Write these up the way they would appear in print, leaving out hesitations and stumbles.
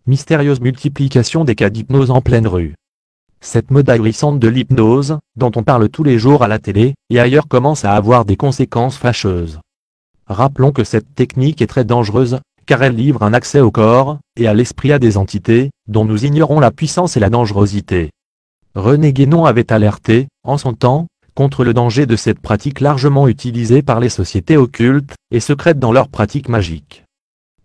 mystérieuse multiplication des cas d'hypnose en pleine rue. Cette mode ahurissante de l'hypnose, dont on parle tous les jours à la télé et ailleurs, commence à avoir des conséquences fâcheuses. Rappelons que cette technique est très dangereuse, car elle livre un accès au corps et à l'esprit à des entités dont nous ignorons la puissance et la dangerosité. René Guénon avait alerté, en son temps, contre le danger de cette pratique largement utilisée par les sociétés occultes et secrètes dans leurs pratiques magiques.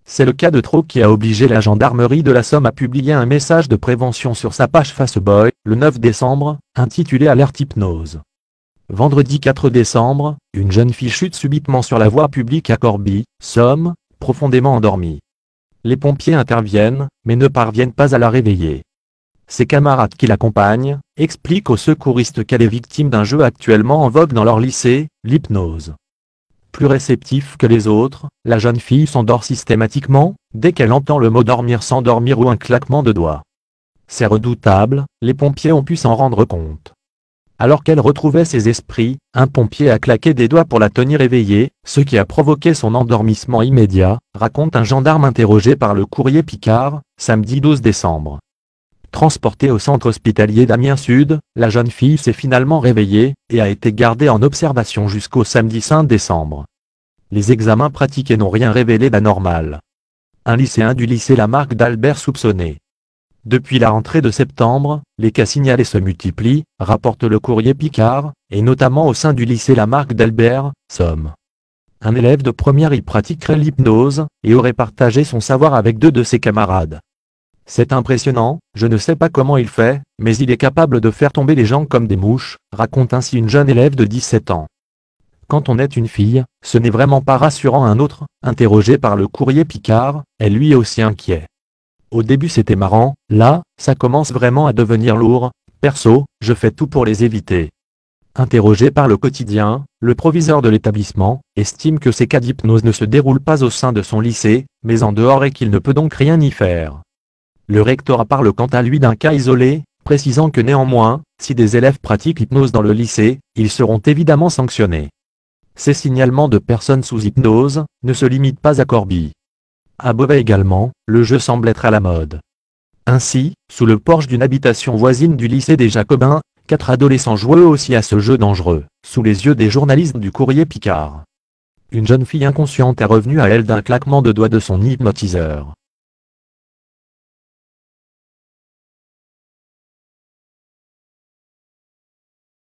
C'est le cas de Trau qui a obligé la gendarmerie de la Somme à publier un message de prévention sur sa page Facebook, le 9 décembre, intitulé Alerte hypnose. Vendredi 4 décembre, une jeune fille chute subitement sur la voie publique à Corbie, Somme, profondément endormie. Les pompiers interviennent, mais ne parviennent pas à la réveiller. Ses camarades qui l'accompagnent expliquent aux secouristes qu'elle est victime d'un jeu actuellement en vogue dans leur lycée, l'hypnose. Plus réceptive que les autres, la jeune fille s'endort systématiquement, dès qu'elle entend le mot dormir sans dormir ou un claquement de doigts. C'est redoutable, les pompiers ont pu s'en rendre compte. Alors qu'elle retrouvait ses esprits, un pompier a claqué des doigts pour la tenir éveillée, ce qui a provoqué son endormissement immédiat, raconte un gendarme interrogé par le Courrier Picard, samedi 12 décembre. Transportée au centre hospitalier d'Amiens Sud, la jeune fille s'est finalement réveillée et a été gardée en observation jusqu'au samedi 5 décembre. Les examens pratiqués n'ont rien révélé d'anormal. Un lycéen du lycée Lamarck d'Albert soupçonné. Depuis la rentrée de septembre, les cas signalés se multiplient, rapporte le Courrier Picard, et notamment au sein du lycée Lamarck d'Albert, Somme. Un élève de première y pratiquerait l'hypnose et aurait partagé son savoir avec 2 de ses camarades. C'est impressionnant, je ne sais pas comment il fait, mais il est capable de faire tomber les gens comme des mouches, raconte ainsi une jeune élève de 17 ans. Quand on est une fille, ce n'est vraiment pas rassurant. Un autre, interrogé par le Courrier Picard, est lui aussi inquiet. Au début c'était marrant, là, ça commence vraiment à devenir lourd, perso, je fais tout pour les éviter. Interrogé par le quotidien, le proviseur de l'établissement estime que ces cas d'hypnose ne se déroulent pas au sein de son lycée, mais en dehors et qu'il ne peut donc rien y faire. Le rectorat parle quant à lui d'un cas isolé, précisant que néanmoins, si des élèves pratiquent l'hypnose dans le lycée, ils seront évidemment sanctionnés. Ces signalements de personnes sous hypnose ne se limitent pas à Corbie. À Beauvais également, le jeu semble être à la mode. Ainsi, sous le porche d'une habitation voisine du lycée des Jacobins, 4 adolescents jouaient aussi à ce jeu dangereux, sous les yeux des journalistes du Courrier Picard. Une jeune fille inconsciente est revenue à elle d'un claquement de doigts de son hypnotiseur.